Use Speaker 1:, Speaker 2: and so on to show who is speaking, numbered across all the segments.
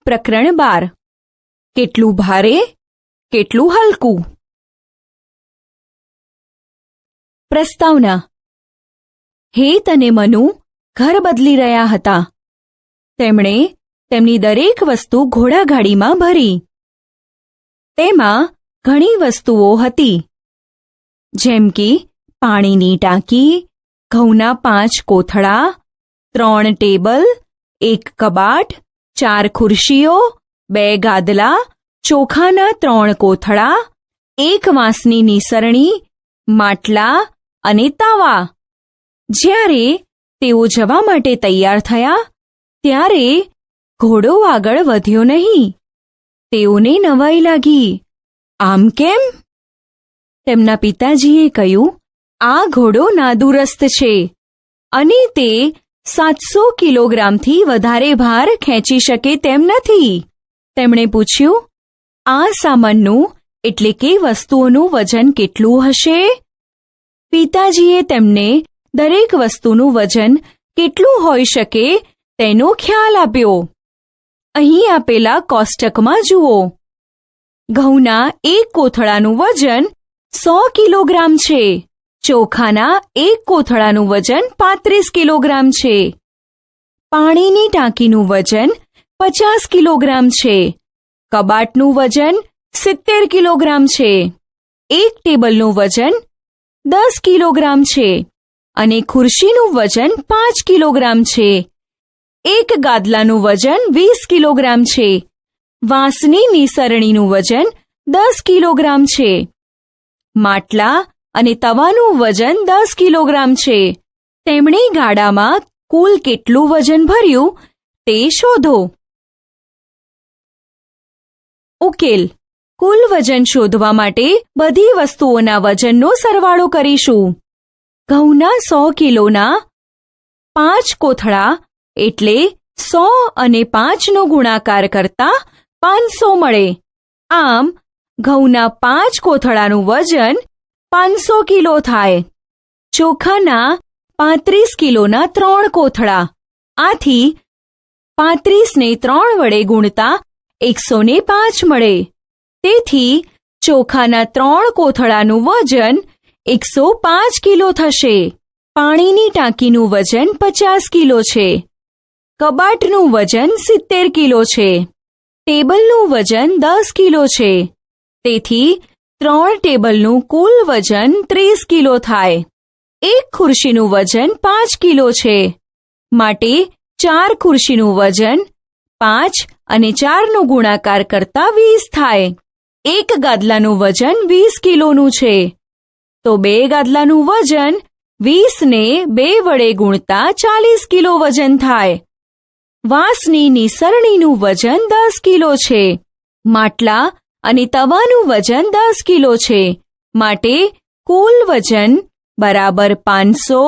Speaker 1: પ્રકરણ 12. કેટલું ભારે, કેટલું હલકું. પ્રસ્તાવના. હેત અને મનુ ઘર બદલી રહ્યા હતા. તેમણે તેમની દરેક વસ્તુ ઘોડાગાડીમાં ભરી. તેમાં ઘણી વસ્તુઓ હતી, જેમ કે પાણીની ટાંકી, ઘઉંના 5 કોથળા, 3 ટેબલ, 1 કબાટ, 4 ખુરશીઓ, 2 ગાદલા, ચોખાના 3 કોથળા, 1 વાંસની નીસરણી, માટલા અને તાવા. જ્યારે તેઓ જવા માટે તૈયાર થયા ત્યારે ઘોડો આગળ વધ્યો નહીં. તેઓને નવાઈ લાગી. આમ કેમ? તેમના પિતાજીએ કહ્યું, આ ઘોડો નાદુરસ્ત છે અને તે 700 કિલોગ્રામથી વધારે ભાર ખેંચી શકે તેમ નથી. તેમણે પૂછ્યું, આ સામાનનું એટલે કે વસ્તુઓનું વજન કેટલું હશે? પિતાજીએ તેમને દરેક વસ્તુનું વજન કેટલું હોઈ શકે તેનો ખ્યાલ આપ્યો. અહીં આપેલા કોષ્ટકમાં જુઓ. ઘઉંના 1 કોથળાનું વજન 100 કિલોગ્રામ છે. ચોખાના 1 કોથળાનું વજન 35 કિલોગ્રામ છે. પાણીની ટાંકીનું વજન 50 કિલોગ્રામ છે. કબાટનું વજન 70 કિલોગ્રામ છે. 1 ટેબલનું વજન 10 કિલોગ્રામ છે અને ખુરશીનું વજન 5 કિલોગ્રામ છે. 1 ગાદલાનું વજન 20 કિલોગ્રામ છે. વાંસની નીસરણીનું વજન 10 કિલોગ્રામ છે. માટલા અને તવાનું વજન 10 કિલોગ્રામ છે. તેમણે ગાડામાં કુલ કેટલું વજન ભર્યું તે શોધો. ઉકેલ. કુલ વજન શોધવા માટે બધી વસ્તુઓના વજનનો સરવાળો કરીશું. ઘઉંના 100 કિલોના 5 કોથળા એટલે 100 અને 5નો ગુણાકાર કરતા 500 મળે. આમ ઘઉંના 5 કોથળાનું વજન 500 કિલો થાય. ચોખાના 35 કિલોના 3 કોથળા. આથી 35ને 3 વડે ગુણતા 105 મળે. તેથી ચોખાના 3 કોથળાનું વજન 105 કિલો થશે. પાણીની ટાંકીનું વજન 50 કિલો છે. કબાટનું વજન 70 કિલો છે. ટેબલનું વજન 10 કિલો છે. તેથી 3 ટેબલનું કુલ વજન 30 કિલો થાય. 1 ખુરશીનું વજન 5 કિલો છે. માટે 4 ખુરશીનું વજન 5 અને 4નો ગુણાકાર કરતા 20 થાય. 1 ગાદલાનું વજન 20 કિલોનું છે. તો 2 ગાદલાનું વજન 20ને 2 વડે ગુણતા 40 કિલો વજન થાય. વાંસની નીસરણીનું વજન 10 કિલો છે. માટલા અને તવાનું વજન 10 કિલો છે. માટે કુલ વજન બરાબર 500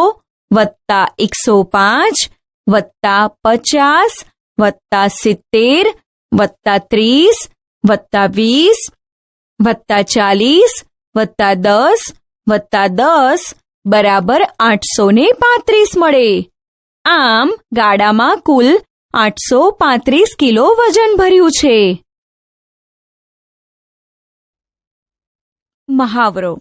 Speaker 1: વત્તા 105 વત્તા 50 વત્તા 70 વત્તા 30 વત્તા 20 વત્તા 40 વત્તા 10 વત્તા 10 બરાબર 835 મળે. આમ ગાડામાં કુલ 835 કિલો વજન ભર્યું છે. મહાવરો.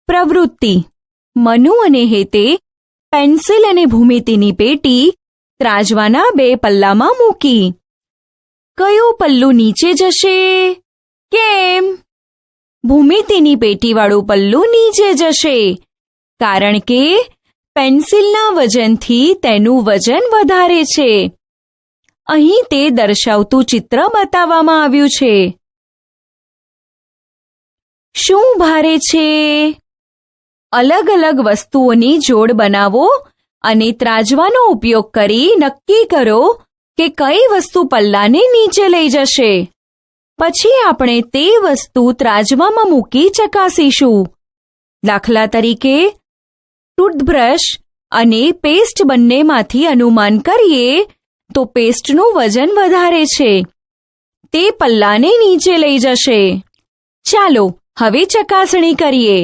Speaker 1: પ્રવૃત્તિ. મનુ અને હેતે પેન્સિલ અને ભૂમિતિની પેટી ત્રાજવાના 2 પલ્લામાં મૂકી. કયો પલ્લું નીચે જશે? કેમ? ભૂમિતિની પેટીવાળું પલ્લું નીચે જશે, કારણ કે પેન્સિલના વજનથી તેનું વજન વધારે છે. અહીં તે દર્શાવતું ચિત્ર બતાવવામાં આવ્યું છે. શું ભારે છે? અલગ અલગ વસ્તુઓની જોડ બનાવો અને ત્રાજવાનો ઉપયોગ કરી નક્કી કરો કે કઈ વસ્તુ પલ્લાને નીચે લઈ જશે. પછી આપણે તે વસ્તુ ત્રાજવામાં મૂકી ચકાસીશું. દાખલા તરીકે, ટૂથબ્રશ અને પેસ્ટ બંનેમાંથી અનુમાન કરીએ તો પેસ્ટનું વજન વધારે છે. તે પલ્લાને નીચે લઈ જશે. ચાલો હવે ચકાસણી કરીએ.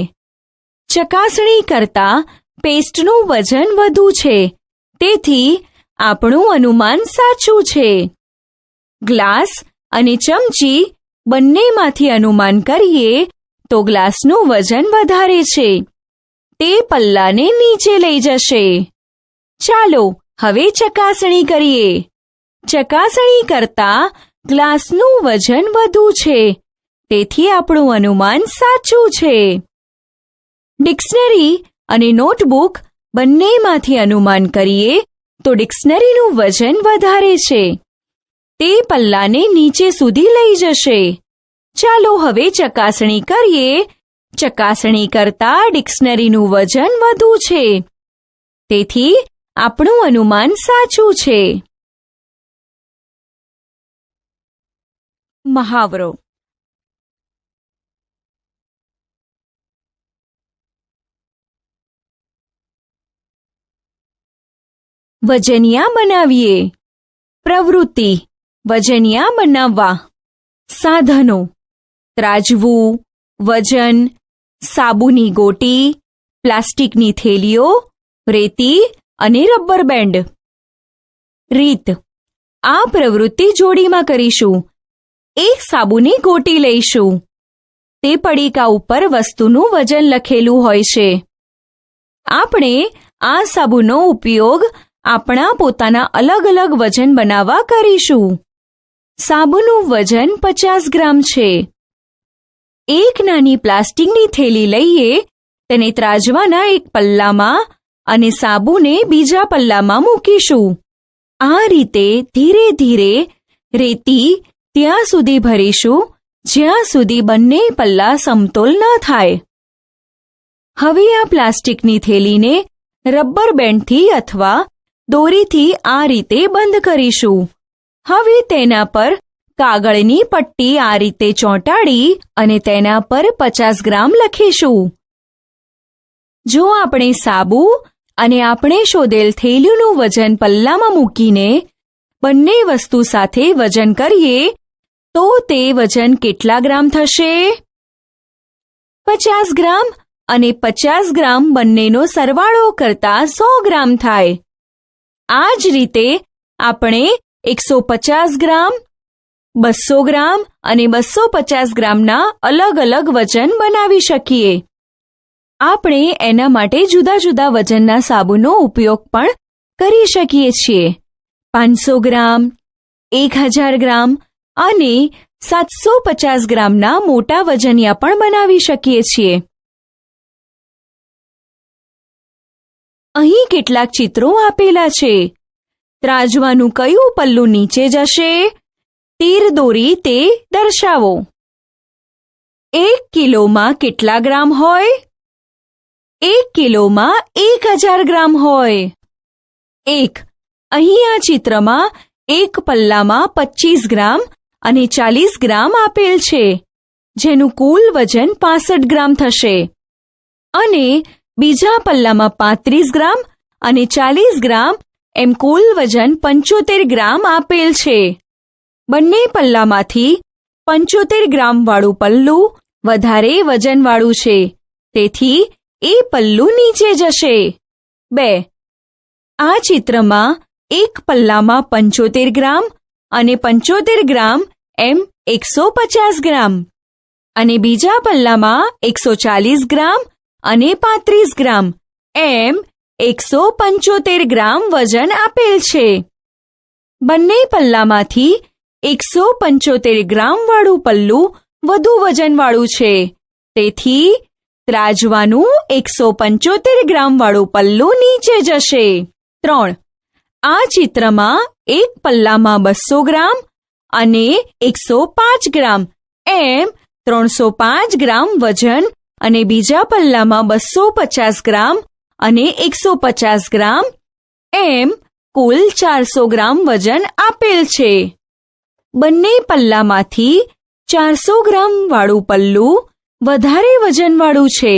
Speaker 1: ચકાસણી કરતા પેસ્ટનું વજન વધુ છે, તેથી આપણું અનુમાન સાચું છે. ગ્લાસ અને ચમચી બંનેમાંથી અનુમાન કરીએ તો ગ્લાસનું વજન વધારે છે. તે પલ્લાને નીચે લઈ જશે. ચાલો હવે ચકાસણી કરીએ. ચકાસણી કરતા ગ્લાસનું વજન વધુ છે, તેથી આપણું અનુમાન સાચું છે. ડિક્શનરી અને નોટબુક બંનેમાંથી અનુમાન કરીએ તો ડિક્શનરીનું વજન વધારે છે. તે પલ્લાને નીચે સુધી લઈ જશે. ચાલો હવે ચકાસણી કરીએ. ચકાસણી કરતા ડિક્શનરીનું વજન વધુ છે, તેથી આપણું અનુમાન સાચું છે. મહાવરો. વજનિયા બનાવીએ. પ્રવૃત્તિ: વજનિયા બનાવવા. સાધનો: ત્રાજવું, વજન, સાબુની ગોટી, પ્લાસ્ટિકની થેલીઓ, રેતી અને રબર બેન્ડ. રીત: આ પ્રવૃત્તિ જોડીમાં કરીશું. એક સાબુની ગોટી લઈશું. તે પડીકા ઉપર વસ્તુનું વજન લખેલું હોય છે. આપણે આ સાબુનો ઉપયોગ આપણા પોતાના અલગ અલગ વજન બનાવવા કરીશું. સાબુનું વજન 50 ગ્રામ છે. એક નાની પ્લાસ્ટિકની થેલી લઈએ, તેને ત્રાજવાના એક પલ્લામાં અને સાબુને બીજા પલ્લામાં મૂકીશું. આ રીતે ધીરે ધીરે રેતી ત્યાં સુધી ભરીશું જ્યાં સુધી બંને પલ્લા સમતોલ ન થાય. હવે આ પ્લાસ્ટિકની થેલીને રબર બેન્ડથી અથવા દોરીથી આ રીતે બંધ કરીશું. હવે તેના પર કાગળની પટ્ટી આ રીતે ચોંટાડી અને તેના પર 50 ગ્રામ લખીશું. જો આપણે સાબુ અને આપણે શોધેલ થેલીનું વજન પલ્લામાં મૂકીને બંને વસ્તુ સાથે વજન કરીએ તો તે વજન કેટલા ગ્રામ થશે? 50 ગ્રામ અને 50 ગ્રામ બંનેનો સરવાળો કરતા 100 ગ્રામ થાય. આ જ રીતે આપણે 150 ગ્રામ, 200 ગ્રામ અને 250 ગ્રામના અલગ અલગ વજન બનાવી શકીએ. આપણે એના માટે જુદા જુદા વજનના સાબુનો ઉપયોગ પણ કરી શકીએ છીએ. 500 ગ્રામ, 1000 ગ્રામ અને 750 ગ્રામના મોટા વજનિયા પણ બનાવી શકીએ છીએ. અહીં કેટલાક ચિત્રો આપેલા છે. ત્રાજવાનું કયું પલ્લું નીચે જશે? તીર દોરી તે દર્શાવો. 1 કિલોમાં કેટલા ગ્રામ હોય? 1 કિલોમાં 1000 ગ્રામ હોય. 1. અહીં આ ચિત્રમાં એક પલ્લામાં 25 ગ્રામ અને 40 ગ્રામ આપેલ છે, જેનું કુલ વજન 65 ગ્રામ થશે. અને બીજા પલ્લામાં 35 ગ્રામ અને 40 ગ્રામ એમ કુલ વજન 75 ગ્રામ આપેલ છે. બંને પલ્લામાંથી 75 ગ્રામ વાળું પલ્લું વધારે વજનવાળું છે, તેથી એ પલ્લું નીચે જશે. 2. આ ચિત્રમાં એક પલ્લામાં 75 ગ્રામ અને 75 ગ્રામ એમ 150 ગ્રામ અને બીજા પલ્લામાં 140 ગ્રામ અને 35 ગ્રામ એમ 175 ગ્રામ વજન આપેલ છે. બંને પલ્લામાંથી 175 ગ્રામ વાળું પલ્લું વધુ વજનવાળું છે, તેથી ત્રાજવાનું 175 ગ્રામ વાળું પલ્લું નીચે જશે. 3. આ ચિત્રમાં એક પલ્લામાં 200 ગ્રામ અને 105 ગ્રામ એમ 305 ગ્રામ વજન અને બીજા પલ્લામાં 250 ગ્રામ અને 150 ગ્રામ એમ કુલ 400 ગ્રામ વજન આપેલ છે. બંને પલ્લામાંથી 400 ગ્રામ વાળું પલ્લું વધારે વજનવાળું છે,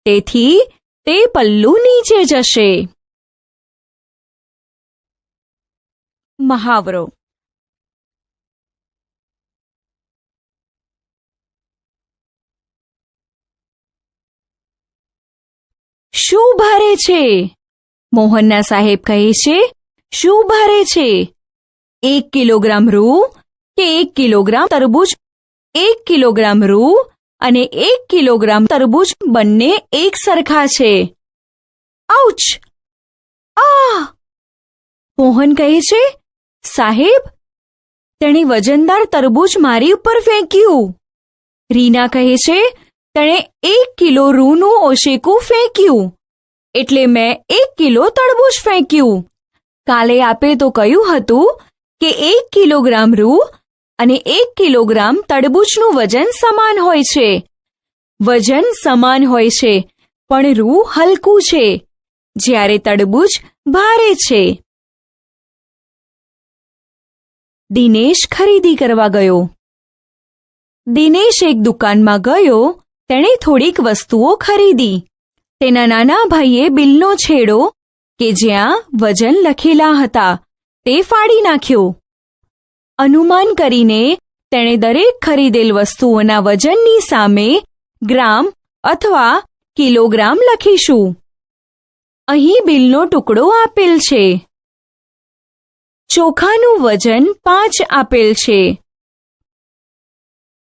Speaker 1: તેથી તે પલ્લું નીચે જશે. મહાવરો. શું ભારે છે? મોહનના સાહેબ કહે છે, શું ભારે છે? 1 કિલોગ્રામ રૂ કે 1 કિલોગ્રામ તરબૂચ? 1 કિલોગ્રામ રૂ અને 1 કિલોગ્રામ તરબૂચ બંને એક સરખા છે. આઉચ! આ! મોહન કહે છે, સાહેબ, તેણે વજનદાર તરબૂચ મારી ઉપર ફેંક્યું. રીના કહે છે, તેણે 1 કિલો રૂનું ઓશેકું ફેંક્યું, એટલે મેં 1 કિલો તરબૂચ ફેંક્યું. કાલે આપે તો કહ્યું હતું કે 1 કિલોગ્રામ રૂ અને 1 કિલોગ્રામ તરબૂચનું વજન સમાન હોય છે. વજન સમાન હોય છે, પણ રૂ હલકું છે, જ્યારે તરબૂચ ભારે છે. દિનેશ ખરીદી કરવા ગયો. દિનેશ એક દુકાનમાં ગયો. તેણે થોડીક વસ્તુઓ ખરીદી. તેના નાના ભાઈએ બિલનો છેડો કે જ્યાં વજન લખેલા હતા તે ફાડી નાખ્યો. અનુમાન કરીને તેણે દરેક ખરીદેલ વસ્તુઓના વજનની સામે ગ્રામ અથવા કિલોગ્રામ લખીશું. અહીં બિલનો ટુકડો આપેલ છે. ચોખાનું વજન 5 આપેલ છે.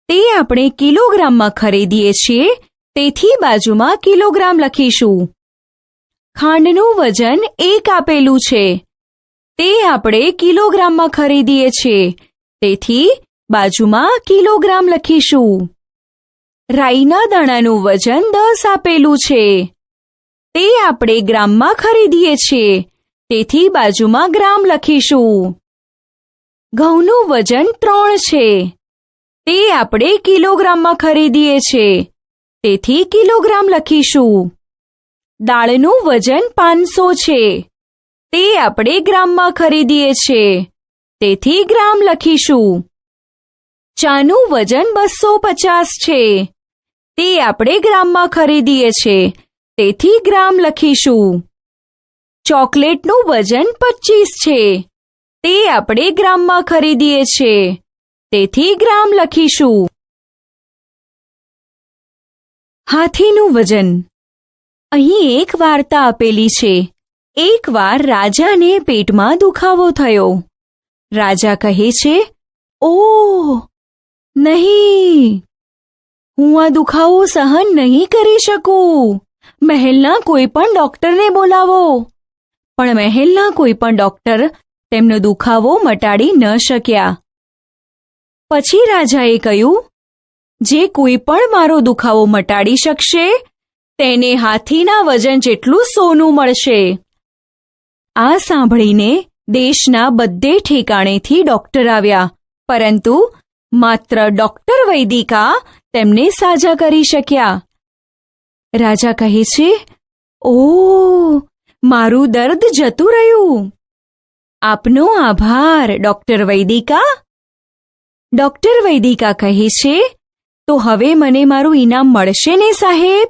Speaker 1: તે આપણે કિલોગ્રામમાં ખરીદીએ છીએ, તેથી બાજુમાં કિલોગ્રામ લખીશું. ખાંડનું વજન 1 આપેલું છે. તે આપણે કિલોગ્રામમાં ખરીદીએ છીએ, તેથી બાજુમાં કિલોગ્રામ લખીશું. રાઈના દાણાનું વજન 10 આપેલું છે. તે આપણે ગ્રામમાં ખરીદીએ છીએ, તેથી બાજુમાં ગ્રામ લખીશું. ઘઉંનું વજન 3 છે. તે આપણે કિલોગ્રામમાં ખરીદીએ છીએ, તેથી કિલોગ્રામ લખીશું. દાળનું વજન 500 છે. તે આપણે ગ્રામમાં ખરીદીએ છીએ, તેથી ગ્રામ લખીશું. ચાનું વજન 250 છે. તે આપણે ગ્રામમાં ખરીદીએ છીએ, તેથી ગ્રામ લખીશું. ચોકલેટનું વજન 25 છે. તે આપણે ગ્રામમાં ખરીદીએ છીએ, તેથી ગ્રામ લખીશું. હાથીનું વજન. અહીં એક વાર્તા આપેલી છે. એકવાર રાજાને પેટમાં દુખાવો થયો. રાજા કહે છે, ઓહ, નહીં, હું આ દુખાવો સહન નહીં કરી શકું. મહેલના કોઈ પણ ડોક્ટરને બોલાવો. પણ મહેલના કોઈ પણ ડોક્ટર તેમનો દુખાવો મટાડી ન શક્યા. પછી રાજાએ કહ્યું, જે કોઈ પણ મારો દુખાવો મટાડી શકશે, તેને હાથીના વજન જેટલું સોનું મળશે. આ સાંભળીને દેશના બધે ઠેકાણેથી ડોક્ટર આવ્યા, પરંતુ માત્ર ડોક્ટર વૈદિકા તેમને સાજા કરી શક્યા. રાજા કહે છે, ઓહ, મારું દર્દ જતું રહ્યું. આપનો આભાર, ડોક્ટર વૈદિકા. ડોક્ટર વૈદિકા કહે છે, તો હવે મને મારું ઇનામ મળશે ને સાહેબ?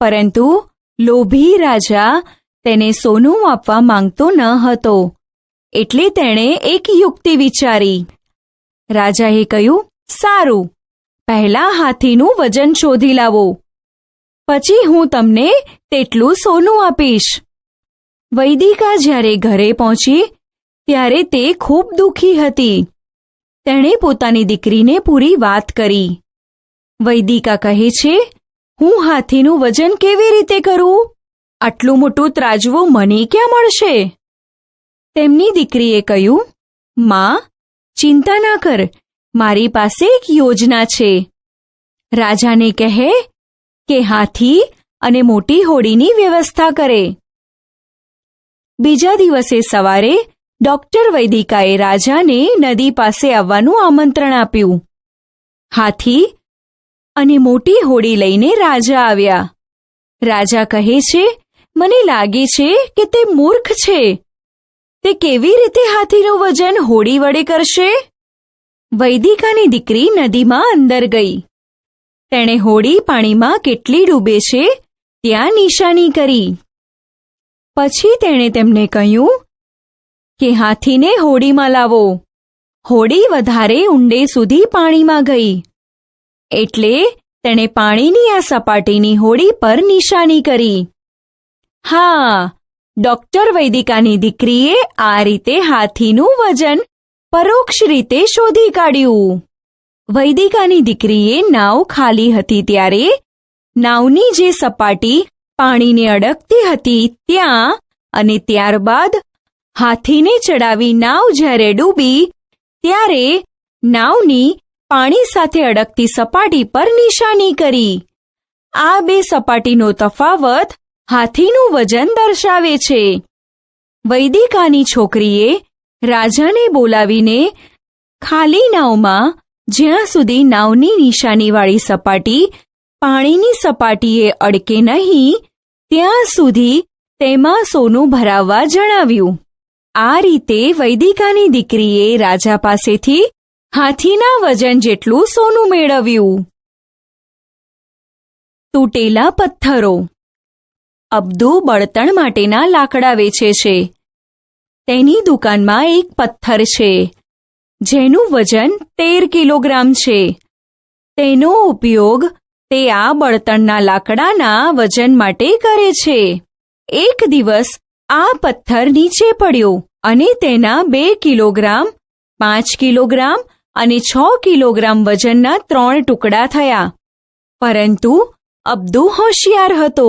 Speaker 1: પરંતુ લોભી રાજા તેને સોનું આપવા માંગતો ન હતો, એટલે તેણે એક યુક્તિ વિચારી. રાજાએ કહ્યું, સારું, પહેલા હાથીનું વજન શોધી લાવો, પછી હું તમને તેટલું સોનું આપીશ. વૈદિકા જ્યારે ઘરે પહોંચી ત્યારે તે ખૂબ દુઃખી હતી. તેણે પોતાની દીકરીને પૂરી વાત કરી. વૈદિકા કહે છે, હું હાથીનું વજન કેવી રીતે કરું? આટલું મોટું ત્રાજવું મને ક્યાં મળશે? તેમની દીકરીએ કહ્યું, માં, ચિંતા ના કર, મારી પાસે એક યોજના છે. રાજાને કહે કે હાથી અને મોટી હોડીની વ્યવસ્થા કરે. બીજા દિવસે સવારે ડોક્ટર વૈદિકાએ રાજાને નદી પાસે આવવાનું આમંત્રણ આપ્યું. હાથી અને મોટી હોડી લઈને રાજા આવ્યા. રાજા કહે છે, મને લાગે છે કે તે મૂર્ખ છે. તે કેવી રીતે હાથીનું વજન હોડી વડે કરશે? વૈદિકાની દીકરી નદીમાં અંદર ગઈ. તેણે હોડી પાણીમાં કેટલી ડૂબે છે ત્યાં નિશાની કરી. પછી તેણે તેમને કહ્યું કે હાથીને હોડીમાં લાવો. હોડી વધારે ઊંડે સુધી પાણીમાં ગઈ, એટલે તેણે પાણીની આ સપાટીની હોડી પર નિશાની કરી. હા, ડોક્ટર વૈદિકાની દીકરીએ આ રીતે હાથીનું વજન પરોક્ષ રીતે શોધી કાઢ્યું. વૈદિકાની દીકરીએ નાવ ખાલી હતી ત્યારે નાવની જે સપાટી પાણીને અડકતી હતી ત્યાં અને ત્યારબાદ હાથીને ચડાવી નાવ જ્યારે ડૂબી ત્યારે નાવની પાણી સાથે અડકતી સપાટી પર નિશાની કરી. આ બે સપાટીનો તફાવત હાથીનું વજન દર્શાવે છે. વૈદિકાની છોકરીએ રાજાને બોલાવીને ખાલી નાવમાં જ્યાં સુધી નાવની નિશાનીવાળી સપાટી પાણીની સપાટીએ અડકે નહીં ત્યાં સુધી તેમાં સોનું ભરાવવા જણાવ્યું. આ રીતે વૈદિકાની દીકરીએ રાજા પાસેથી હાથીના વજન જેટલું સોનું મેળવ્યું. તૂટેલા પથ્થરો. અબ્દુ બળતણ માટેના લાકડા વેચે છે. તેની દુકાનમાં એક પથ્થર છે જેનું વજન 13 કિલોગ્રામ છે. તેનો ઉપયોગ તે આ બળતણના લાકડાના વજન માટે કરે છે. એક દિવસ આ પથ્થર નીચે પડ્યો અને તેના 2 કિલોગ્રામ, 5 કિલોગ્રામ અને 6 કિલોગ્રામ વજનના 3 ટુકડા થયા. પરંતુ અબ્દુ હોશિયાર હતો.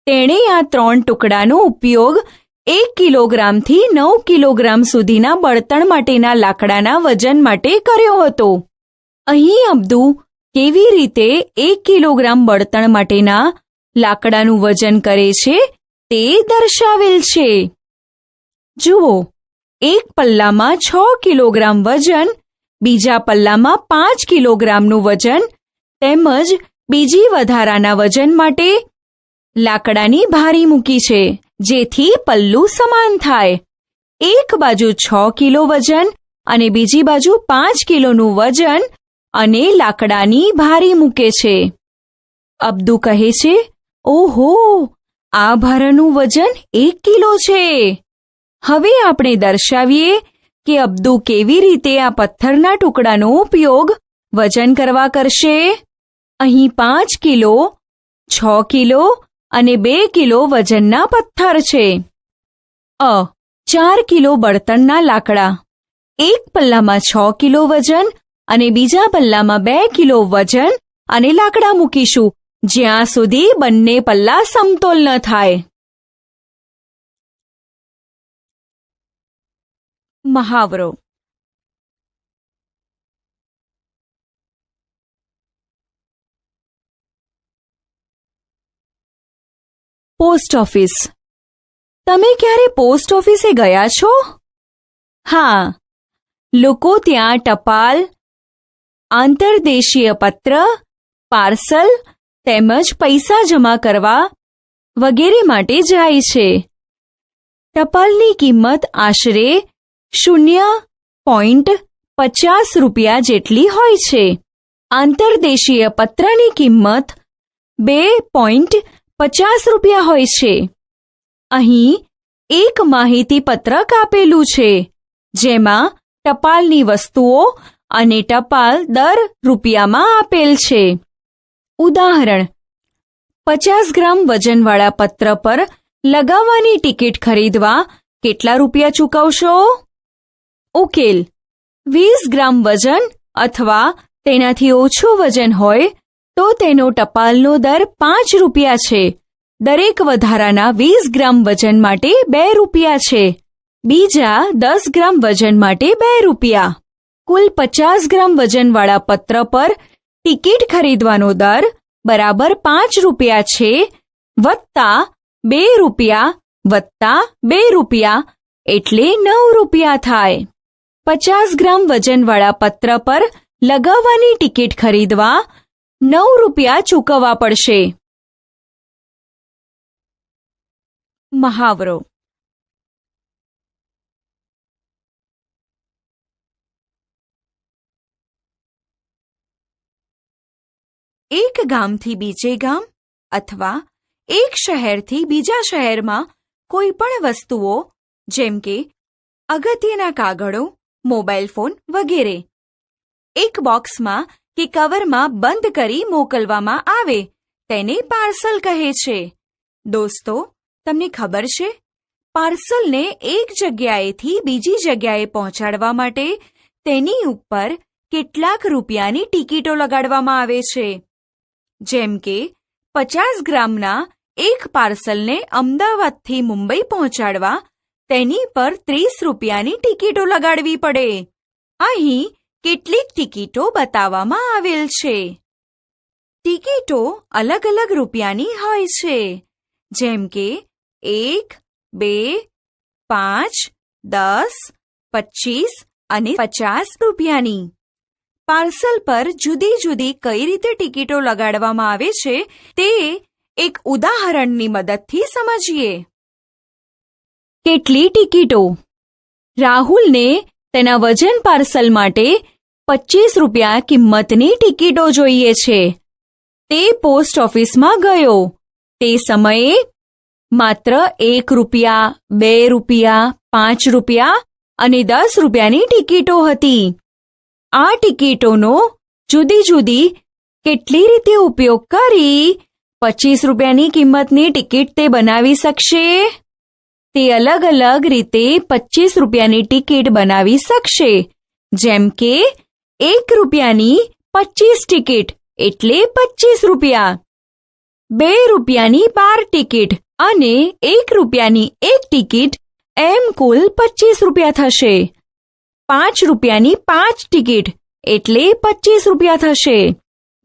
Speaker 1: તેણે આ 3 ટુકડાનો ઉપયોગ 1 કિલોગ્રામથી 9 કિલોગ્રામ સુધીના બળતણ માટેના લાકડાના વજન માટે કર્યો હતો. અહીં અબ્દુ કેવી રીતે 1 કિલોગ્રામ બળતણ માટેના લાકડાનું વજન કરે છે તે દર્શાવેલ છે. જુઓ, એક પલ્લામાં 6 કિલોગ્રામ વજન, બીજા પલ્લામાં 5 કિલોગ્રામનું વજન તેમજ બીજી વધારાના વજન માટે લાકડાની ભારી મૂકી છે જેથી પલ્લું સમાન થાય. એક બાજુ 6 કિલો વજન અને બીજી બાજુ 5 કિલોનું વજન અને લાકડાની ભારી મૂકે છે. અબ્દુ કહે છે, ઓહો, આ ભારાનું વજન 1 કિલો છે. હવે આપણે દર્શાવીએ કે અબ્દુ કેવી રીતે આ પથ્થરના ટુકડાનો ઉપયોગ વજન કરવા કરશે. અહીં 5 કિલો, 6 કિલો અને 2 કિલો વજનના પથ્થર છે. 4 કિલો બળતણના લાકડા. એક પલ્લામાં 6 કિલો વજન અને બીજા પલ્લામાં 2 કિલો વજન અને લાકડા મૂકીશું જ્યાં સુધી બંને પલ્લા સમતોલ ન થાય. મહાવરો. Post office. તમે ક્યારે પોસ્ટ ઓફિસે ગયા છો? હા, લોકો ત્યાં ટપાલ, આંતરદેશીય પત્ર, પાર્સલ તેમજ પૈસા જમા કરવા વગેરે માટે જાય છે. ટપાલની કિંમત આશરે 0.50 રૂપિયા જેટલી હોય છે. આંતરદેશીય પત્રની કિંમત 2.50 રૂપિયા હોય છે. અહીં એક માહિતી પત્રક આપેલું છે જેમાં ટપાલની વસ્તુઓ અને ટપાલ દર રૂપિયામાં આપેલ છે. ઉદાહરણ: 50 ગ્રામ વજનવાળા પત્ર પર લગાવવાની ટિકિટ ખરીદવા કેટલા રૂપિયા ચૂકવશો? ઉકેલ: 20 ગ્રામ વજન અથવા તેનાથી ઓછું વજન હોય તો તેનો ટપાલનો દર 5 રૂપિયા છે. દરેક વધારાના 20 ગ્રામ વજન માટે 2 રૂપિયા છે. બીજા 10 ગ્રામ વજન માટે 2 રૂપિયા. કુલ 50 ગ્રામ વજનવાળા પત્ર પર ટિકિટ ખરીદવાનો દર બરાબર 5 રૂપિયા છે વત્તા 2 રૂપિયા વત્તા 2 રૂપિયા એટલે 9 રૂપિયા થાય. 50 ગ્રામ વજનવાળા પત્ર પર લગાવવાની ટિકિટ ખરીદવા 9 રૂપિયા ચૂકવવા પડશે. મહાવરો. એક ગામથી બીજે ગામ અથવા એક શહેરથી બીજા શહેરમાં કોઈ પણ વસ્તુઓ જેમ કે અગત્યના કાગળો, મોબાઈલ ફોન વગેરે એક બોક્સમાં કે કવરમાં બંધ કરી મોકલવામાં આવે તેને પાર્સલ કહે છે. દોસ્તો, તમને ખબર છે, પાર્સલને એક જગ્યાએથી બીજી જગ્યાએ પહોંચાડવા માટે તેની ઉપર કેટલાક રૂપિયાની ટિકિટો લગાડવામાં આવે છે. જેમ કે 50 ગ્રામના એક પાર્સલને અમદાવાદથી મુંબઈ પહોંચાડવા તેની પર 30 રૂપિયાની ટિકિટો લગાડવી પડે. અહીં કેટલીક ટિકિટો બતાવવામાં આવેલ છે. ટિકિટો અલગ અલગ રૂપિયાની હોય છે, જેમ કે 1, 2, 5, 10, 25 અને 50 રૂપિયાની. પાર્સલ પર જુદી જુદી કઈ રીતે ટિકિટો લગાડવામાં આવે છે તે એક ઉદાહરણની મદદથી સમજીએ. કેટલી ટિકિટો? રાહુલને તેના વજન પાર્સલ માટે 25 રૂપિયા કિંમતની ટિકિટો જોઈએ છે. તે પોસ્ટ ઓફિસમાં ગયો. તે સમયે માત્ર 1 રૂપિયા, 2 રૂપિયા, 5 રૂપિયા અને 10 રૂપિયાની ટિકિટો હતી. આ ટિકિટોનો જુદી જુદી કેટલી રીતે ઉપયોગ કરી 25 રૂપિયાની કિંમતની ટિકિટ તે બનાવી શકશે? તે અલગ અલગ રીતે 25 રૂપિયાની ટિકિટ બનાવી શકશે. જેમ કે 1 રૂપિયાની 25 ટિકિટ એટલે 25 રૂપિયા, 2 રૂપિયાની 12 ટિકિટ અને 1 રૂપિયાની 1 ટિકિટ એમ કુલ 25 રૂપિયા થશે. 5 રૂપિયાની 5 ટિકિટ એટલે 25 રૂપિયા થશે.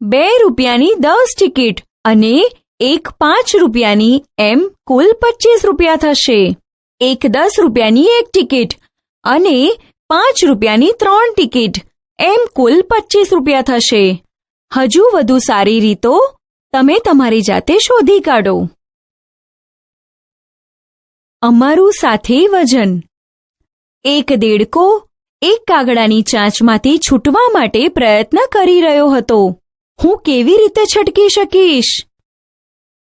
Speaker 1: 2 રૂપિયાની 10 ટિકિટ અને 1 5 રૂપિયાની એમ કુલ 25 રૂપિયા થશે. 1 10 રૂપિયાની 1 ટિકિટ અને 5 રૂપિયાની 3 ટિકિટ એમ કુલ 25 રૂપિયા થશે. હજુ વધુ સારી રીતો તમે તમારી જાતે શોધી કાઢો. અમારું સાથે વજન. એક દેડકો એક કાગડાની ચાંચમાંથી છૂટવા માટે પ્રયત્ન કરી રહ્યો હતો. હું કેવી રીતે છટકી શકીશ?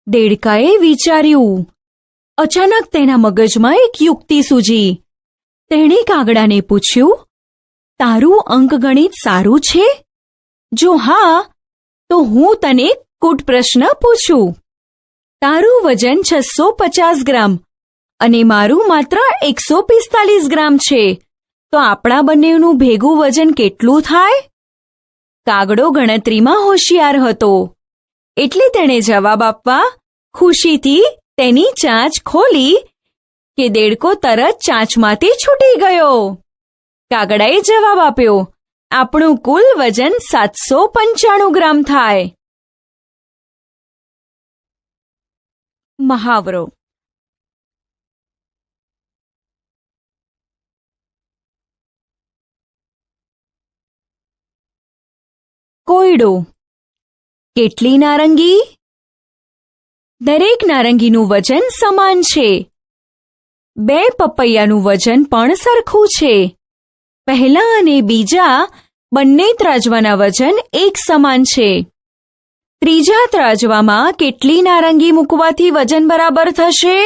Speaker 1: દેડકાએ વિચાર્યું. અચાનક તેના મગજમાં એક યુક્તિ સૂજી. તેણે કાગડાને પૂછ્યું, તારું અંકગણિત સારું છે? જો હા, તો હું તને કૂટ પ્રશ્ન પૂછું. તારું વજન 650 ગ્રામ અને મારું માત્ર 145 ગ્રામ છે, તો આપણા બંનેનું ભેગું વજન કેટલું થાય? કાગડો ગણતરીમાં હોશિયાર હતો, એટલે તેણે જવાબ આપવા ખુશીથી તેની ચાંચ ખોલી કે દેડકો તરત ચાંચમાંથી છૂટી ગયો. કાગડાએ જવાબ આપ્યો, આપણું કુલ વજન 795 ગ્રામ થાય. મહાવરો. કોયડો. કેટલી નારંગી? દરેક નારંગીનું વજન સમાન છે. 2 પપૈયાનું વજન પણ સરખું છે. પહેલા અને બીજા બંને ત્રાજવાના વજન એક સમાન છે. ત્રીજા ત્રાજવામાં કેટલી નારંગી મૂકવાથી વજન બરાબર થશે?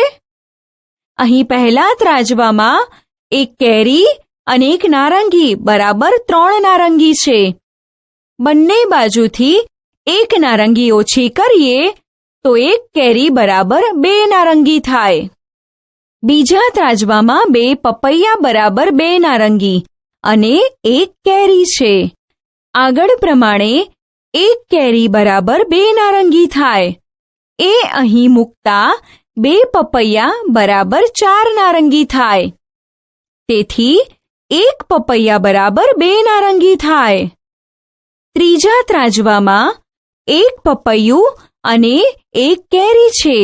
Speaker 1: અહીં પહેલા ત્રાજવામાં 1 કેરી અને 1 નારંગી બરાબર 3 નારંગી છે. બંને બાજુથી 1 નારંગી ઓછી કરીએ તો 1 કેરી બરાબર 2 નારંગી થાય. બીજા ત્રાજવામાં 2 પપૈયા બરાબર 2 નારંગી અને 1 કેરી છે. આગળ પ્રમાણે 1 કેરી બરાબર 2 નારંગી થાય. એ અહીં મૂકતા 2 પપૈયા બરાબર 4 નારંગી થાય. તેથી 1 પપૈયા બરાબર 2 નારંગી થાય. ત્રીજા ત્રાજવામાં 1 પપૈયું અને 1 કેરી છે.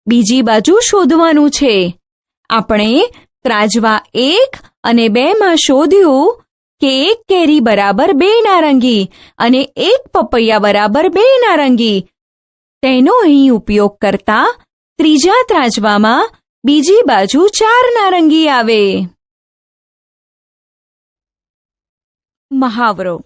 Speaker 1: બીજી બાજુ શોધવાનું છે. આપણે ત્રાજવા 1 અને 2 માં શોધ્યું કે 1 કેરી બરાબર 2 નારંગી અને 1 પપૈયા બરાબર 2 નારંગી. તેનો અહીં ઉપયોગ કરતા ત્રીજા ત્રાજવામાં બીજી બાજુ 4 નારંગી આવે. મહાવરો.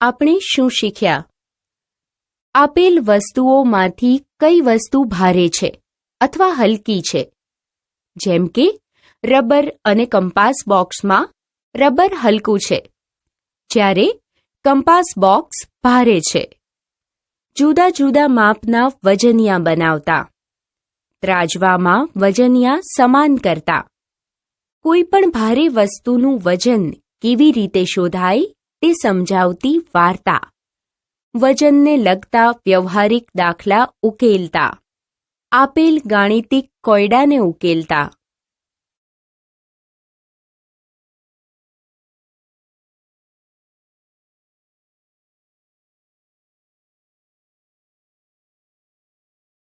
Speaker 2: આપણે શું શીખ્યા? આપેલ વસ્તુઓમાંથી કઈ વસ્તુ ભારે છે અથવા હલકી છે? જેમ કે રબર અને કંપાસ બોક્સમાં રબર હલકું છે, જ્યારે કંપાસ બોક્સ ભારે છે. જુદા જુદા માપના વજનિયા બનાવતા. ત્રાજવામાં વજનિયા સમાન કરતા. કોઈ પણ ભારે વસ્તુનું વજન કેવી રીતે શોધાય તે સમજાવતી વાર્તા. વજનને લગતા વ્યવહારિક દાખલા ઉકેલતા. આપેલ ગાણિતિક કોયડાને ઉકેલતા.